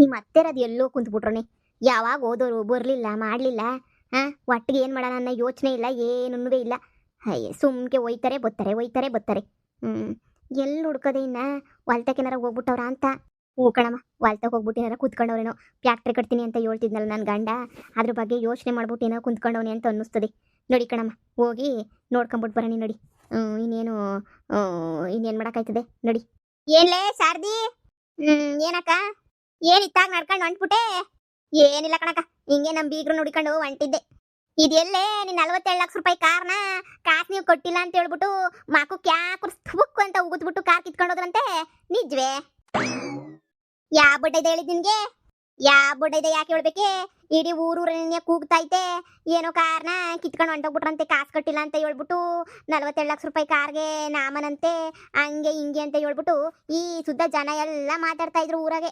ನಿಮ್ಮ ಅತ್ತೆರದು ಎಲ್ಲೋ ಕುಂತ್ಬಿಟ್ರು. ಯಾವಾಗ ಓದೋರು ಬರಲಿಲ್ಲ ಮಾಡಲಿಲ್ಲ. ಒಟ್ಟಿಗೆ ಏನು ಮಾಡೋಣ ಅನ್ನೋ ಯೋಚನೆ ಇಲ್ಲ, ಏನನ್ನೂ ಇಲ್ಲ. ಅಯ್ಯ ಸುಮ್ಕೆ ಒಯ್ತಾರೆ ಬತ್ತಾರೆ ಒಯ್ತಾರೆ ಬತ್ತಾರೆ. ಎಲ್ಲಿ ಹುಡ್ಕೋದೆ ಇನ್ನ ಹೊಲ್ತಕ್ಕೇನಾರ ಹೋಗ್ಬಿಟ್ಟವ್ರ ಅಂತ. ಹ್ಞೂ ಕಣಮ್ಮ, ಹೊಲ್ತಕ್ಕೆ ಹೋಗ್ಬಿಟ್ಟಿನಾರ ಕುತ್ಕೊಂಡವ್ರೇನೋ. ಫ್ಯಾಕ್ಟ್ರಿ ಕಟ್ತೀನಿ ಅಂತ ಹೇಳ್ತಿದ್ನಲ್ಲ ನನ್ನ ಗಂಡ, ಅದ್ರ ಬಗ್ಗೆ ಯೋಚನೆ ಮಾಡ್ಬಿಟ್ಟು ಏನೋ ಕುಂತ್ಕೊಂಡವನಿ ಅಂತ ಅನ್ನಿಸ್ತದೆ. ನೋಡಿ ಕಣಮ್ಮ, ಹೋಗಿ ನೋಡ್ಕೊಂಬಿಟ್ಟು ಬರೋಣ ನೋಡಿ. ಇನ್ನೇನು ಇನ್ನೇನು ಮಾಡೋಕ್ಕಾಯ್ತದೆ ನೋಡಿ. ಏನ್ಲೇ ಶಾರದಿ? ಏನಕ್ಕ ಏನಿತ್ತಾಗ ನಡ್ಕೊಂಡು ಹೊಂಟ್ಬಿಟ್ಟೆ? ಏನಿಲ್ಲ ಕಣಕ್ಕ, ಹಿಂಗೆ ನಮ್ಮ ಬೀಗ್ರು ನೋಡಿಕೊಂಡು ಹೊಂಟಿದ್ದೆ. ಇದೆಲ್ಲೇ ನೀನು 47 ಲಕ್ಷ ರೂಪಾಯಿ ಕಾರ್ನ ಕಾಸು ನೀವು ಕೊಟ್ಟಿಲ್ಲ ಅಂತ ಹೇಳ್ಬಿಟ್ಟು ಮಾಕು ಕ್ಯಾಕುರ್ಸ್ಬುಕ್ ಅಂತ ಉಗಿದ್ಬಿಟ್ಟು ಕಾರ್ ಕಿತ್ಕೊಂಡೋದ್ರಂತೆ, ನಿಜವೇ? ಯಾವ ಬಡ್ಡ ಇದೆ ಹೇಳಿದ್ ನಿನ್ಗೆ? ಯಾವ ಬಡ್ಡ ಇದೆ ಯಾಕೆ ಹೇಳ್ಬೇಕೆ? ಇಡೀ ಊರೂರನ್ನೇ ಕೂಗ್ತೈತೆ, ಏನೋ ಕಾರ್ನ ಕಿತ್ಕೊಂಡು ಹೊಂಟೋಗ್ಬಿಟ್ರಂತೆ ಕಾಸು ಕಟ್ಟಿಲ್ಲ ಅಂತ ಹೇಳ್ಬಿಟ್ಟು. 47 ಲಕ್ಷ ರೂಪಾಯಿ ಕಾರ್ಗೆ ನಾಮನಂತೆ, ಹಂಗೆ ಹಿಂಗೆ ಅಂತ ಹೇಳ್ಬಿಟ್ಟು ಈ ಸುದ್ದ ಜನ ಎಲ್ಲ ಮಾತಾಡ್ತಾ ಇದ್ರು ಊರಾಗೆ.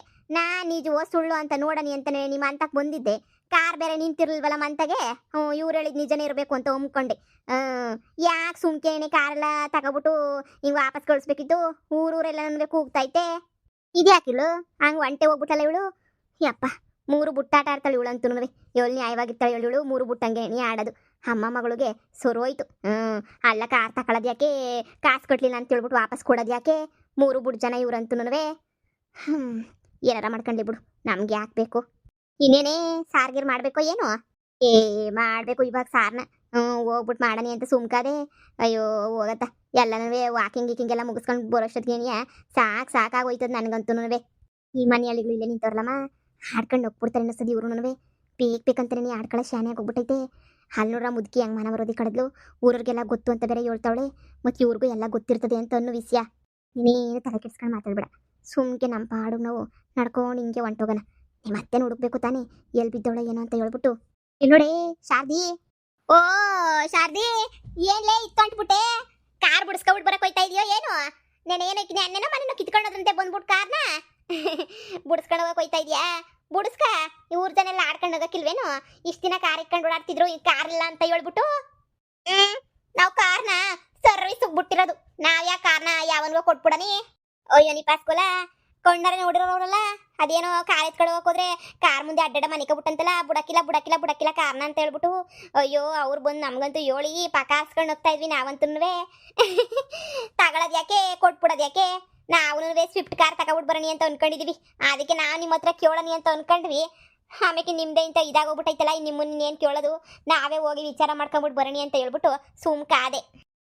ನಿಜವೋ ಸುಳ್ಳು ಅಂತ ನೋಡನಿ ಅಂತಾನೆ ನಿಮ್ಮ ಅಂತಕ್ಕೆ ಬಂದಿದ್ದೆ. ಕಾರ್ ಬೇರೆ ನಿಂತಿರ್ಲಿಲ್ವಲ್ಲ ಮಂತಗೆ, ಇವ್ರು ಹೇಳಿದ್ ನಿಜನೇ ಇರಬೇಕು ಅಂತ ಒಮ್ಕೊಂಡೆ. ಯಾಕೆ ಸುಮ್ಕೇನೆ ಕಾರೆಲ್ಲ ತಗೋಬಿಟ್ಟು ಹಿಂಗೆ ವಾಪಸ್ ಕಳಿಸ್ಬೇಕಿತ್ತು? ಊರೂರೆಲ್ಲ ನನಗೆ ಕೂಗ್ತೈತೆ. ಇದ್ಯಾಕಿಳು ಹಂಗೆ ಒಂಟೆ ಹೋಗ್ಬಿಟ್ಟಲ್ಲ ಇವಳು? ಯಪ್ಪ, 3 ಬುಟ್ಟಾಟ ಆಡ್ತಾಳೆ ಇವಳು ಅಂತೂ. ಇವಳು ನ್ಯಾಯವಾಗಿರ್ತಾಳೆ ಇವಳು 3 ಬುಟ್ಟಂಗೆ ನೀ ಆಡೋದು. ಅಮ್ಮ ಮಗಳಿಗೆ ಸೊರೋಯ್ತು. ಅಲ್ಲ ಕಾರ್ ತಗೊಳ್ಳೋದು ಯಾಕೆ, ಕಾಸು ಕಟ್ಟಲಿಲ್ಲ ಅಂತ ಹೇಳ್ಬಿಟ್ಟು ವಾಪಸ್ ಕೊಡೋದು ಯಾಕೆ? 3 ಬುಟ್ ಜನ ಇವ್ರಂತೂ. ಏನಾರ ಮಾಡ್ಕೊಂಡ್ಲಿ ಬಿಡು, ನಮ್ಗೆ ಯಾಕೆ ಬೇಕು? ಇನ್ನೇನೇ ಸಾರ್ಗಿರ್ ಮಾಡ್ಬೇಕೋ ಏನೋ? ಮಾಡಬೇಕು ಇವಾಗ ಸಾರ್ನ. ಹೋಗ್ಬಿಟ್ಟು ಮಾಡನಿ ಅಂತ ಸುಮ್ಕಾದೆ. ಅಯ್ಯೋ ಹೋಗತ್ತ, ಎಲ್ಲನೂ ವಾಕಿಂಗ್ ಗೀಕಿಂಗ್ ಎಲ್ಲ ಮುಗಿಸ್ಕೊಂಡು ಬರೋಷ್ಟೊತ್ತಿಗೆ ಸಾಕಾಗೋಯ್ತದ ನನಗಂತೂ. ಈ ಮನೆಯಲ್ಲಿಗಳು ಇಲ್ಲೇ ನಿಂತವ್ರಲ್ಲಮ್ಮ, ಹಾಡ್ಕೊಂಡು ಹೋಗ್ಬಿಡ್ತಾರೆ ಅನ್ನಿಸ್ತದೆ ಇವ್ರು. ಬೇಕಂತಾನೆ ಆಡ್ಕೊಳ್ಳೋ ಶಾನೆ ಆಗೋಗ್ಬಿಟ್ಟೈತೆ. ಹಲ್ನೂರ ಮುದುಕಿ ಹಂಗೆ ಮನ ಬರೋದಿ ಕಳೆದ್ಲು. ಊರವ್ರಿಗೆಲ್ಲ ಗೊತ್ತು ಅಂತ ಬೇರೆ ಹೇಳ್ತಾವಳೆ, ಮತ್ತು ಇವ್ರಿಗೂ ಎಲ್ಲ ಗೊತ್ತಿರ್ತದೆ ಅಂತ ಅನ್ನೋ ವಿಷಯ. ನೀನೇನು ತಲೆ ಕೆಡ್ಸ್ಕೊಂಡು ಮಾತಾಡ್ಬೇಡ, ಸುಮ್ಕೆ ನಮ್ಮ ಪಾಡು ನಾವು ನಡ್ಕೊಂಡು ಹಿಂಗೆ ಹೊಂಟೋಗೋಣ. ಮತ್ತೆ ಹುಡುಕ್ಬೇಕು ತಾನೇ, ಎಲ್ಲಿ ಬಿದ್ದವಳೆ ಏನೋ ಅಂತ ಹೇಳ್ಬಿಟ್ಟು. ನೋಡಿ ಶಾರದಿ, ಓ ಶಾರದಿ, ಏನ್ಲೇ ಇತ್ತೊಂಟ್ಬಿಟ್ಟೆ? ಕಾರ್ ಬಿಡಿಸ್ಕೊಬಿಟ್ಟು ಬರಕ್ ಹೋಯ್ತಾ ಇದೆಯೋ ಏನು? ನೆನೇನೋ ಅನ್ನೇನೋ ಮನೇನೋ ಕಿತ್ಕೊಂಡೋದ್ರಂತೆ ಬಂದ್ಬಿಟ್ಟು ಕಾರ್ನ ಬಿಡಿಸ್ಕೊಂಡು ಹೋಗಕ್ ಹೋಯ್ತಾ ಇದೆಯಾ? ಬುಡಿಸ್ಕ, ಇವ್ರ ಜನ ಎಲ್ಲ ಆಡ್ಕೊಂಡು ಹೋಗಕ್ಕಿಲ್ವೇನು? ಇಷ್ಟು ದಿನ ಕಾರ್ ಇಟ್ಕೊಂಡು ಓಡಾಡ್ತಿದ್ರು, ಈ ಕಾರ್ ಇಲ್ಲ ಅಂತ ಹೇಳ್ಬಿಟ್ಟು. ನಾವು ಕಾರ್ನ ಸರ್ವಿಸ್ ಬಿಟ್ಟಿರೋದು, ನಾವ್ ಯಾ ಕಾರ್ನ ಯಾವನ್ಗೋ ಕೊಟ್ಬಿಡನಿ? ಅಯ್ಯೋ ನೀ ಪಾಸ್ಕೋಲ ಕೊಂಡರೆ ನೋಡಿರೋರಲ್ಲ, ಅದೇನೋ ಕಾರ್ ಎತ್ಕೊಂಡು ಹೋಗೋದ್ರೆ ಕಾರ್ ಮುಂದೆ ಅಡ್ಡಾಡ ಮನಿಕ ಬಿಟ್ಟಂತಲ್ಲ, ಬುಡಕಿಲ್ಲ ಕಾರ್ನ ಅಂತ ಹೇಳ್ಬಿಟ್ಟು. ಅಯ್ಯೋ ಅವ್ರು ಬಂದು ನಮ್ಗಂತೂ ಹೇಳಿ ಪಕ್ಕ ಹಾಸ್ಕೊಂಡು ಹೋಗ್ತಾ ಇದ್ವಿ ನಾವಂತೂ. ತಗೊಳೋದು ಯಾಕೆ, ಕೊಟ್ಬಿಡೋದು ಯಾಕೆ? ನಾವು ಸ್ವಿಫ್ಟ್ ಕಾರ್ ತಗೊಬಿಟ್ಟು ಬರೋಣಿ ಅಂತ ಅನ್ಕೊಂಡಿದೀವಿ. ಅದಕ್ಕೆ ನಾವು ನಿಮ್ಮ ಹತ್ರ ಕೇಳೋಣಿ ಅಂತ ಅನ್ಕೊಂಡ್ವಿ. ಆಮೇಲೆ ನಿಮ್ದೇ ಇಂತ ಇದಾಗೋಗ್ಬಿಟ್ಟೈತಲ್ಲ, ನಿಮ್ಮನ್ನ ಏನು ಕೇಳೋದು, ನಾವೇ ಹೋಗಿ ವಿಚಾರ ಮಾಡ್ಕೊಂಬಿಟ್ಟು ಬರೋಣಿ ಅಂತ ಹೇಳ್ಬಿಟ್ಟು ಸುಮ್ಕಾದೆ.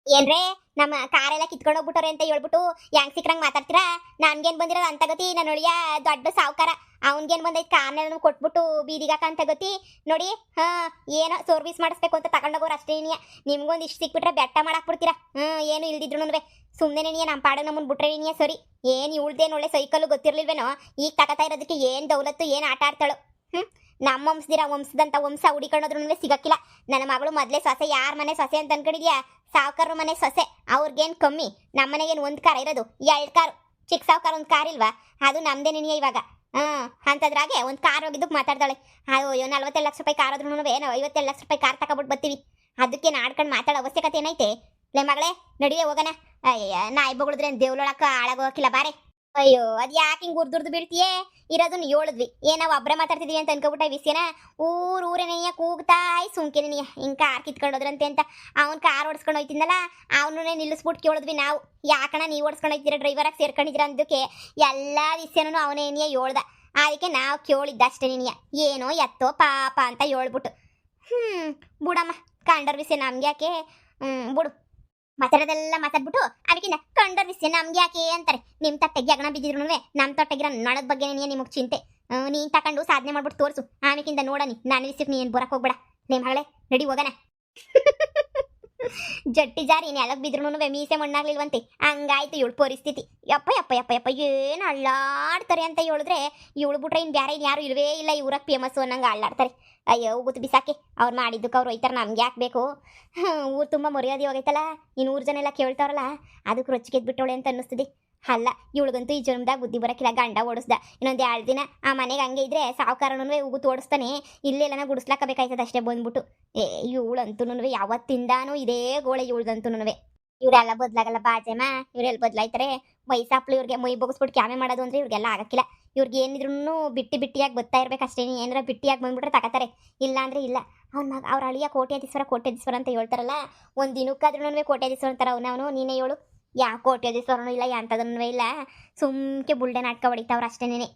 ಏನ್ರೇ ನಮ್ಮ ಕಾರೆಲ್ಲ ಕಿತ್ಕೊಂಡು ಹೋಗ್ಬಿಟ್ಟವ್ರೆ ಅಂತ ಹೇಳ್ಬಿಟ್ಟು ಹೆಂಗ್ ಸಿಕ್ರಂಗ್ ಮಾತಾಡ್ತೀರಾ? ನನ್ಗೇನ್ ಬಂದಿರೋದು ಅಂತ ಗತಿ? ನನ್ನ ಒಳಿಯ ದೊಡ್ಡ ಸಾವುಕಾರ, ಅವನ್ಗೇನ್ ಬಂದೈತೆ ಕಾರ್ನೆಲ್ಲ ಕೊಟ್ಬಿಟ್ಟು ಬೀದಿಗಾಕ ಅಂತ ಗತಿ ನೋಡಿ. ಏನೋ ಸರ್ವಿಸ್ ಮಾಡಿಸ್ಬೇಕು ಅಂತ ತಗೊಂಡೋಗೋರು ಅಷ್ಟೇ. ನಿಮ್ಗೊಂದು ಇಷ್ಟು ಸಿಕ್ಬಿಟ್ರೆ ಬೆಟ್ಟ ಮಾಡಾಕ್ ಬಿಡ್ತೀರಾ. ಏನು ಇಲ್ದಿದ್ರು ಸುಮ್ಮನೆ ನಮ್ಮ ಪಾಡು ನಮ್ಮನ್ನು ಬಿಟ್ರೆ ಸರಿ. ಏನು ಇವಳ್ದೇನು ಒಳ್ಳೆ ಸೈಕಲ್ ಗೊತ್ತಿರ್ಲಿಲ್ವೇನೋ, ಈಗ ತಗೋತಾ ಇರೋದಕ್ಕೆ ಏನು ದೌಲತ್ತು, ಏನು ಆಟ ಆಡ್ತಾಳು. ನಮ್ಮ ವಂಶದಂತ ವಂಶ ಹುಡಿಕೊಂಡೋದ್ರೂ ಸಿಗಕ್ಕಿಲ್ಲ. ನನ್ನ ಮಗಳು ಮೊದಲೇ ಸೊಸೆ. ಯಾರ ಮನೆ ಸೊಸೆ ಅಂತ ಅನ್ಕೊಂಡಿದ್ಯಾ? ಸಾವುಕಾರ ಮನೆ ಸೊಸೆ, ಅವ್ರಿಗೇನು ಕಮ್ಮಿ. ನಮ್ಮ ಮನೆಗೇನು 1 ಕಾರ್ ಇರೋದು, 2 ಕಾರು. ಚಿಕ್ಕ ಸಾವುಕಾರ 1 ಕಾರ್ ಇಲ್ವಾ? ಅದು ನಮ್ದೇ ನೆನೆಯ ಇವಾಗ. ಅಂತದ್ರಾಗೆ 1 ಕಾರ್ ಹೋಗಿದ್ದಕ್ಕೆ ಮಾತಾಡ್ತಾಳೆ. ಅಯ್ಯೋ 47 ಲಕ್ಷ ರೂಪಾಯಿ ಕಾರ್ ಆದ್ರೂ ನಾವು 52 ಲಕ್ಷ ರೂಪಾಯಿ ಕಾರ್ ತಗೊಬಿಟ್ಟು ಬರ್ತೀವಿ. ಅದಕ್ಕೆ ನಾಡ್ಕೊಂಡು ಮಾತಾಡೋ ಅವಶ್ಯಕತೆ ಏನೈತೆ? ಲೇ ಮಗಳೇ ನಡಿವೆ ಹೋಗೋಣ. ಅಯ್ಯ ನಾಯಿ ಬಗಳಿದ್ರೆ ದೇವ್ಲೊಳಕ್ಕ ಹಾಳಾಗೋಕಿಲ್ಲ ಬಾರೆ. ಅಯ್ಯೋ ಅದು ಯಾಕೆ ಹಿಂಗೆ ಉರ್ದುರ್ದು ಬೀಳ್ತೀಯೇ? ಇರೋದನ್ನ ಹೇಳಿದ್ವಿ, ನಾವು ಒಬ್ಬರೇ ಮಾತಾಡ್ತಿದೀವಿ ಅಂತ ಅನ್ಕೋಬಿಟ್ಟ ವಿಷಯನ. ಊರೇನೆಯ ಕೂಗ್ತಾಯಿ ಸುಮ್ಕೆನೆಯ ಹಿಂಗೆ ಕಾರ್ ಕಿತ್ಕೊಂಡೋದ್ರಂತೆ ಅಂತ. ಅವ್ನು ಕಾರ್ ಓಡಿಸ್ಕೊಂಡು ಹೋಯ್ತಿದ್ದಲ್ಲ, ಅವನೇ ನಿಲ್ಲಿಸ್ಬಿಟ್ಟು ಕೇಳಿದ್ವಿ ನಾವು. ಯಾಕಣ ನೀವು ಓಡಿಸ್ಕೊಂಡು ಹೋಯ್ತೀರ, ಡ್ರೈವರಾಗಿ ಸೇರ್ಕೊಂಡಿದ್ದೀರ ಅಂದಕ್ಕೆ ಎಲ್ಲ ವಿಷಯನೂ ಅವನೇನಿಯ ಹೇಳ್ದ. ಅದಕ್ಕೆ ನಾವು ಕೇಳಿದ್ದ ಅಷ್ಟೇ. ಏನೋ ಎತ್ತೋ ಪಾಪ ಅಂತ ಹೇಳ್ಬಿಟ್ಟು. ಬುಡಮ್ಮ, ಕಂಡರ್ ವಿಷಯ ನಮ್ಗೆ ಯಾಕೆ? ಬಿಡು, ಮಾತಾಡೋದೆಲ್ಲ ಮಾತಾಡ್ಬಿಟ್ಟು ಅದಕ್ಕಿಂತ ಕಂಡರ್ ವಿಷಯ ನಮ್ಗೆ ಯಾಕೆ ಅಂತಾರೆ. ನಿಮ್ಮ ತಟ್ಟೆಗೆ ಅಗಣ ಬಿದ್ದಿದ್ರು ನಮ್ಮ ತಟ್ಟೆಗಿರೋ ನಳದ ಬಗ್ಗೆ ನಿಮಗೆ ಚಿಂತೆ. ನೀನು ತಗೊಂಡು ಸಾಧನೆ ಮಾಡ್ಬಿಟ್ಟು ತೋರಿಸು, ಆಮೇಕಿಂದ ನೋಡನಿ. ನನ್ನ ವಿಷಯಕ್ಕೆ ನೀನು ಬರಕ್ಕೆ ಹೋಗ್ಬೇಡ. ಲೇ ಮಗಳೇ ನಡಿ ಹೋಗೋಣ. ಜಟ್ಟಿ ಜಾರಿ ನೆಲಕ್ಕೆ ಬಿದ್ರೂ ಮೀಸೆ ಮಣ್ಣಾಗ್ಲಿಲ್ವಂತೆ, ಹಂಗಾಯ್ತು ಇವಳು ಪರಿಸ್ಥಿತಿ. ಯಪ್ಪ ಏನು ಅಳ್ಳಾಡ್ತಾರೆ ಅಂತ ಹೇಳಿದ್ರೆ, ಇವಳು ಬಿಟ್ರೆ ಇನ್ನು ಬೇರೆ ಯಾರು ಇಲ್ವೇ ಇಲ್ಲ ಇವ್ರಾಗ ಫೇಮಸ್ಸು ಅನ್ನಂಗೆ ಅಳ್ಳಾಡ್ತಾರೆ. ಅಯ್ಯೋ ಗೊತ್ತು ಬಿಸಾಕೆ, ಅವ್ರು ಮಾಡಿದ್ದಕ್ಕೆ ಅವ್ರು ಒಯ್ತಾರೆ, ನಮ್ಗೆ ಯಾಕೆ ಬೇಕು? ಊರು ತುಂಬ ಮರ್ಯಾದೆ ಹೋಗೈತಲ್ಲ, ಇನ್ನು 100 ಜನ ಎಲ್ಲ ಕೇಳ್ತಾರಲ್ಲ, ಅದಕ್ಕೆ ರೊಚ್ಚಿಗೆದ್ದು ಬಿಟ್ಟವಳೆ ಅಂತ ಅನ್ನಿಸ್ತದೆ. ಅಲ್ಲ ಇವಳಿಗಂತೂ ಈ ಜನ್ಮದಾಗ ಬುದ್ಧಿ ಬರೋಕ್ಕಿಲ್ಲ. ಗಂಡ ಓಡಿಸ್ದ, ಇನ್ನೊಂದು 2 ದಿನ ಆ ಮನೆಗೆ ಹಂಗೆ ಇದ್ರೆ ಸಾವುಕಾರನೂ ಉಗುತ್ತು ಓಡಿಸ್ತಾನೆ. ಇಲ್ಲೆಲ್ಲನ ಗುಡಿಸ್ಲಾಕಬೇಕಾಯ್ತದ ಅಷ್ಟೇ ಬಂದ್ಬಿಟ್ಟು. ಇವಳಂತೂ ಯಾವತ್ತಿಂದಾನು ಇದೇ ಗೋಳೆ ಇವಳ್ದಂತೂ. ಇವರೆಲ್ಲ ಬದಲಾಗಲ್ಲ ಬಾಜೆಮ್ಮ, ಇವರೆಲ್ಲ ಬದಲಾಯ್ತಾರೆ. ವಯಸ್ಸಾಪ್ಲು ಇವ್ರಿಗೆ ಮೈ ಬಗ್ಸ್ಬಿಟ್ಟು ಕ್ಯಾಮೆ ಮಾಡೋದು ಅಂದರೆ ಇವ್ರಿಗೆಲ್ಲ ಆಗಕ್ಕಿಲ್ಲ. ಇವ್ರಿಗೆ ಏನಿದ್ರು ಬಿಟ್ಟಿಯಾಗಿ ಬರ್ತಾ ಇರ್ಬೇಕು ಅಷ್ಟೇ. ಏನಾರ ಬಿಟ್ಟಿಯಾಗಿ ಬಂದ್ಬಿಟ್ರೆ ತಗೋತಾರೆ, ಇಲ್ಲ ಅಂದರೆ ಇಲ್ಲ. ಅವ್ರ ಅಳಿಯ ಕೋಟ್ಯಾಧೀಶ್ವರ ಅಂತ ಹೇಳ್ತಾರಲ್ಲ, ಒಂದು ದಿನಕ್ಕಾದ್ರೂ ಕೋಟ್ಯಾಧೀಶ್ವರ ಅಂತಾರೆ. ಅವನವನು ನೀನೇ ಹೇಳು, ಯಾವ ಕೋಟ್ಯಾಧೀಶ್ವರನೂ ಇಲ್ಲ, ಎಂಥದನ್ನೂ ಇಲ್ಲ. ಸುಮ್ಕೆ ಬುಲ್ಡೆ ನಾಟಕ ಹೊಡಿತಾವ್ರು ಅಷ್ಟೇನೆ.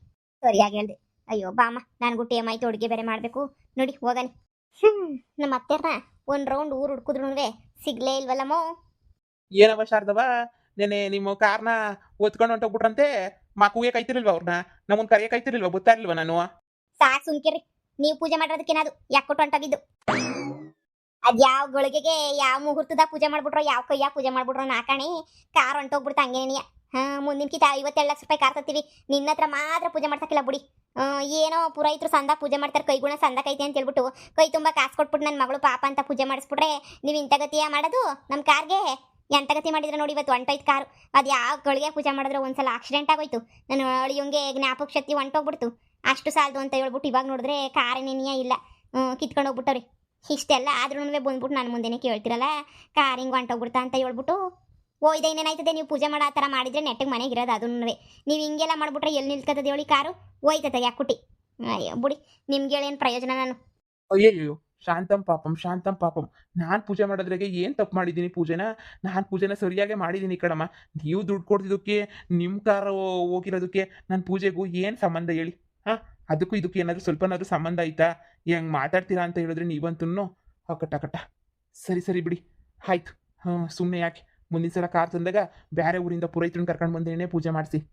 ಸರಿಯಾಗಿ ಹೇಳ್ದೆ. ಅಯ್ಯೋ ಬಾಮ್ಮ, ನನಗೂ ಟೇಮ್ ಆಯ್ತು, ಅಡುಗೆ ಬೇರೆ ಮಾಡಬೇಕು. ನೋಡಿ ಹೋಗನಿ. ನಮ್ಮ ಅತ್ತೆರ್ನ ಒಂದು ರೌಂಡ್ ಊರು ಹುಡ್ಕಿದ್ರು ಸಿಗ್ಲೇ ಇಲ್ವಲ್ಲಮ್ಮ. ಏನವ ಶಾರದವ, ನೆನೆ ನಿಮ್ಮ ಕಾರ್ನ ಒತ್ಕೊಂಡು ಹೊಂಟೋಗ್ಬಿಟ್ರಂತೆ. ಮಕ್ಕುಗೆ ಕಾಯ್ತಿರ್ಲಿಲ್ವ ಅವ್ರನ್ನ? ನಮ್ಮನ್ ಕರೆಯ ಕಾಯ್ತಿರ್ಲಿಲ್ವ? ಗೊತ್ತಾ ಇರ್ಲಿಲ್ವ ನಾನು? ಸಾಕು ಸುಮ್ಕಿರಿ, ನೀವು ಪೂಜೆ ಮಾಡೋದಕ್ಕೇನದು ಯಾಕೊಟ್ಟು ಹೊಂಟೋಗಿದ್ದು. ಅದ್ ಯಾವ ಗಳಿಗೆಗೆ ಯಾವ ಮುಹೂರ್ತದ ಪೂಜೆ ಮಾಡ್ಬಿಟ್ರೋ, ಯಾವ ಕೈಯ ಪೂಜೆ ಮಾಡ್ಬಿಟ್ರೋ ನಾಕಾಣಿ ಕಾರ್ ಹೊಂಟೋಗ್ಬಿಡ್ತಾ ಹಂಗೇನಿಯ. ಮುಂದಿನ ಕಿತ 52 ಲಕ್ಷ ರೂಪಾಯಿ ಕಾರ್ ತತ್ತೀವಿ, ನಿನ್ನ ಹತ್ರ ಮಾತ್ರ ಪೂಜೆ ಮಾಡ್ಸಕ್ಕಿಲ್ಲ ಬಿಡಿ. ಏನೋ ಪುರೋಹಿತರು ಸಂದ ಪೂಜೆ ಮಾಡ್ತಾರೆ, ಕೈಗುಣ ಸಂದಕೈತೆ ಅಂತ ಹೇಳ್ಬಿಟ್ಟು ಕೈ ತುಂಬ ಕಾಸು ಕೊಟ್ಬಿಟ್ಟು ನನ್ನ ಮಗಳು ಪಾಪ ಅಂತ ಪೂಜೆ ಮಾಡಿಸ್ಬಿಟ್ರೆ ನೀವು ಇಂಥ ಗತಿಯ ಮಾಡೋದು ನಮ್ಮ ಕಾರ್ಗೆ? ಎಂಥ ಗತಿ ಮಾಡಿದ್ರೆ ನೋಡಿ, ಇವತ್ತು ಹೊಂಟೋಯ್ತು ಕಾರು. ಅದು ಯಾವ ಗಳಿಗೆ ಪೂಜೆ ಮಾಡಿದ್ರೆ ಒಂದ್ಸಲ ಆಕ್ಸಿಡೆಂಟ್ ಆಗೋಯ್ತು, ನನ್ನ ಅಳಿಯೋಂಗೆ ಜ್ಞಾಪಕ ಶಕ್ತಿ ಹೊಂಟೋಗ್ಬಿಡ್ತು. ಅಷ್ಟು ಸಾಲದು ಅಂತ ಹೇಳ್ಬಿಟ್ಟು ಇವಾಗ ನೋಡಿದ್ರೆ ಕಾರೇನೇನಿಯ ಇಲ್ಲ, ಕಿತ್ಕೊಂಡು ಹೋಗ್ಬಿಟ್ಟವ್ರಿ. ಇಷ್ಟೆಲ್ಲ ಆದ್ರೂ ಬಂದ್ಬಿಟ್ಟು ನನ್ನ ಮುಂದೆನೇ ಕೇಳ್ತಿರಲ್ಲ, ಕಾರ್ ಹಿಂಗೆ ಹೊಂಟೋಗ್ಬಿಡ್ತಾ ಅಂತ ಹೇಳ್ಬಿಟ್ಟು. ಓ ಇನ್ನೇನಾಯ್ತದೆ, ನೀವು ಪೂಜೆ ಮಾಡೋ ಆ ಥರ ಮಾಡಿದ್ರೆ ನೆಟ್ಟಿಗೆ ಮನೆಗೆ ಇರೋದು. ಅದನ್ನೂ ನೀವು ಹಿಂಗೆಲ್ಲ ಮಾಡ್ಬಿಟ್ರೆ ಎಲ್ಲಿ ನಿಲ್ತದೆ ಹೇಳಿ ಕಾರು? ಹೋಯ್ತದೆ ಯಾಕುಟಿ. ಅಯ್ಯೋ ಬಿಡಿ, ನಿಮ್ಗೆ ಹೇಳೇನು ಪ್ರಯೋಜನ ನಾನು? ಅಯ್ಯಯ್ಯೋ, ಶಾಂತಂ ಪಾಪಂ. ನಾನು ಪೂಜೆ ಮಾಡೋದ್ರಾಗೆ ಏನು ತಪ್ಪು ಮಾಡಿದ್ದೀನಿ? ನಾನು ಪೂಜೆನ ಸರಿಯಾಗಿ ಮಾಡಿದ್ದೀನಿ ಕಣಮ್ಮ. ನೀವು ದುಡ್ಡು ಕೊಡ್ತಿದ್ದಕ್ಕೆ, ನಿಮ್ಮ ಕಾರು ಹೋಗಿರೋದಕ್ಕೆ ನನ್ನ ಪೂಜೆಗೂ ಏನು ಸಂಬಂಧ ಹೇಳಿ? ಅದಕ್ಕೂ ಇದಕ್ಕೂ ಏನಾದರೂ ಸ್ವಲ್ಪನಾದ್ರೂ ಸಂಬಂಧ ಆಯ್ತಾ? ಹೆಂಗೆ ಮಾತಾಡ್ತೀರಾ ಅಂತ ಹೇಳಿದ್ರೆ ನೀವಂತೂ ಕಟ್ಟ. ಸರಿ ಬಿಡಿ, ಆಯ್ತು. ಸುಮ್ಮನೆ ಯಾಕೆ, ಮುಂದಿನ ಸಲ ಕಾರ್ ತಂದಾಗ ಬೇರೆ ಊರಿಂದ ಪುರೋಹಿತರನ್ನ ಕರ್ಕೊಂಡು ಬಂದೇನೆ ಪೂಜೆ ಮಾಡಿಸ್ತೀವಿ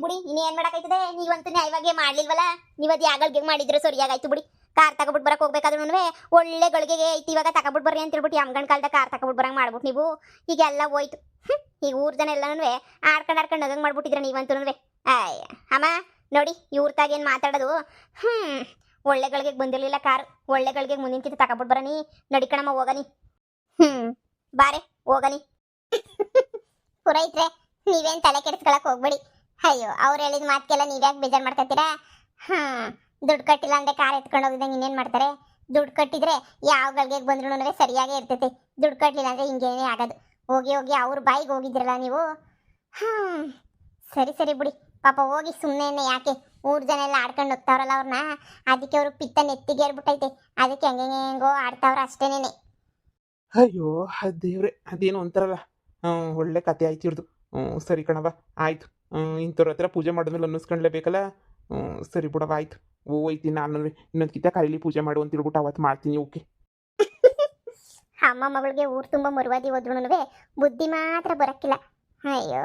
ಬಿಡಿ. ಇನ್ನೇನು ಮಾಡೋಕ್ಕಾಯ್ತದೆ? ನೀವಂತೂ ನ್ಯಾಯವಾಗಿ ಮಾಡ್ಲಿಲ್ವಲ್ಲ. ನೀವು ಅದು ಯಾಗಳಿಗೆ ಮಾಡಿದ್ರೆ ಸರಿಯಾಗಾಯ್ತು ಬಿಡಿ. ಕಾರ್ ತಗೊಬಿಟ್ಟು ಬರಕ್ಕೆ ಹೋಗ್ಬೇಕಾದ್ರೂ ಒಳ್ಳೆ ಗಳಿಗೆಗೆ ಐತಿ, ಇವಾಗ ತಗೊಬಿಟ್ಟು ಬರ್ರಿ ಅಂತ ಹೇಳ್ಬಿಟ್ಟು ಅಮ್ಮಗಣ ಕಾಲದ ಕಾರ್ ತಗೊಬಿಟ್ಟು ಬರಂಗೆ ಮಾಡ್ಬಿಟ್ಟು ನೀವು ಈಗೆಲ್ಲ ಹೋಯ್ತು. ಈಗ ಊರ್ ಜನ ಎಲ್ಲನೂ ಆಡ್ಕೊಂಡು ನಗಂಗೆ ಮಾಡ್ಬಿಟ್ಟಿದ್ರೆ ನೀವಂತೂ. ಅಯ್ಯ ಅಮ್ಮ ನೋಡಿ, ಇವ್ರತಾಗೇನು ಮಾತಾಡೋದು? ಒಳ್ಳೆ ಗಳಿಗೆಗೆ ಬಂದಿರಲಿಲ್ಲ ಕಾರು, ಒಳ್ಳೆ ಗಳಿಗೆಗೆ ಮುಂದಿನ ಕಿತ್ತು ತಗೊಬಿಟ್ಟು ಬರನಿ. ನಡಿಕಣಮ್ಮ ಹೋಗನಿ. ಬಾರೆ ಹೋಗನಿ. ಪುರೋಹಿತ್ರೆ, ನೀವೇನು ತಲೆ ಕೆಡಿಸ್ಕೊಳಕ್ ಹೋಗ್ಬೇಡಿ. ಅಯ್ಯೋ, ಅವ್ರು ಹೇಳಿದ ಮಾತಕ್ಕೆಲ್ಲ ನೀವ್ಯಾಕೆ ಬೇಜಾರು ಮಾಡ್ಕೊತೀರಾ? ದುಡ್ಡು ಕಟ್ಟಿಲ್ಲ ಅಂದ್ರೆ ಕಾರ್ ಎತ್ಕೊಂಡು ಹೋಗಿದ್ದಂಗೆ ಇನ್ನೇನು ಮಾಡ್ತಾರೆ? ದುಡ್ಡು ಕಟ್ಟಿದ್ರೆ ಯಾವ ಗಳಿಗೆಗೆ ಬಂದ್ರೂ ಸರಿಯಾಗೇ ಇರ್ತೈತಿ. ದುಡ್ಡು ಕಟ್ಟಲಿಲ್ಲ ಅಂದರೆ ಹಿಂಗೇನೇ ಆಗೋದು. ಹೋಗಿ ಅವ್ರ ಬಾಯಿಗೆ ಹೋಗಿದ್ರಲ್ಲ ನೀವು. ಸರಿ ಬಿಡಿ, ಪಾಪ ಹೋಗಿ ಸುಮ್ಮನೆ ಯಾಕೆ, ಊರು ಜನ ಎಲ್ಲ ಆಡ್ಕೊಂಡು ಹೋಗ್ತಾವ್ರಲ್ಲ ಅವ್ರನ್ನ, ಅದಕ್ಕೆ ಅವ್ರಿಗೆ ಪಿತ್ತ ನೆತ್ತಿಗೇರ್ಬಿಟ್ಟೈತೆ, ಅದಕ್ಕೆ ಹೆಂಗೋ ಆಡ್ತಾವ್ರ ಅಷ್ಟೇನೇನೆ. ಅಯ್ಯೋ ದೇವ್ರೆ, ಅದೇನು ಅಂತಾರಲ್ಲ, ಒಳ್ಳೆ ಕತೆ ಆಯ್ತು ಇವ್ರದ್ದು. ಸರಿ ಕಣವ, ಆಯ್ತು. ಇಂಥವ್ರ ಹತ್ರ ಪೂಜೆ ಮಾಡಿದ್ಮೇಲೆ ಅನ್ನಿಸ್ಕೊಂಡ್ಲೇಬೇಕಲ್ಲ. ಸರಿ ಬಿಡವ, ಆಯ್ತು. ಹೋಯ್ತೀನಿ ನಾನು. ಇನ್ನೊಂದು ಕಿತ್ತ ಕರೀಲಿ ಪೂಜೆ ಮಾಡು ಅಂತ ಹೇಳ್ಬಿಟ್ಟು ಅವತ್ತು ಮಾಡ್ತೀನಿ. ಓಕೆ. ಅಮ್ಮ ಮಗಳಿಗೆ ಊರು ತುಂಬ ಮರುವಾದಿ ಹೋದ್ರೂ ಬುದ್ಧಿ ಮಾತ್ರ ಬರೋಕ್ಕಿಲ್ಲ. ಅಯ್ಯೋ,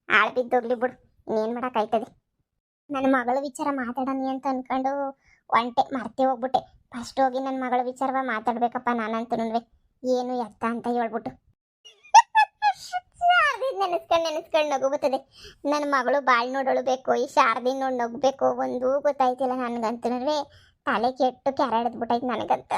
ಆಳು ಬಿದ್ದೋಗ್ಲಿ ಬಿಡು, ಇನ್ನೇನು ಮಾಡೋಕ್ಕಾಯ್ತದೆ. ನನ್ನ ಮಗಳ ವಿಚಾರ ಮಾತಾಡೋಣ ಅಂತ ಅಂದ್ಕೊಂಡು ಒಂಟೆ ಮರ್ತೇ ಹೋಗ್ಬಿಟ್ಟೆ. ಫಸ್ಟ್ ಹೋಗಿ ನನ್ನ ಮಗಳ ವಿಚಾರವ ಮಾತಾಡ್ಬೇಕಪ್ಪ ನಾನಂತೂ. ಏನು ಎತ್ತ ಅಂತ ಹೇಳ್ಬಿಟ್ಟು ನೆನೆಸ್ಕೊಂಡು ನಗು ಬರ್ತದೆ. ನನ್ನ ಮಗಳು ಬಾಳ್ ನೋಡೋಳು ಬೇಕು, ಈ ಶಾರದಿನ ನೋಡಿ ನಗಬೇಕು, ಒಂದೂ ಗೊತ್ತಾಯ್ತಿಲ್ಲ ನನಗಂತೂ. ತಲೆ ಕೆಟ್ಟು ಕೆರೆ ಹಿಡಿದ್ಬಿಟ್ಟೈತೆ ನನಗಂತ.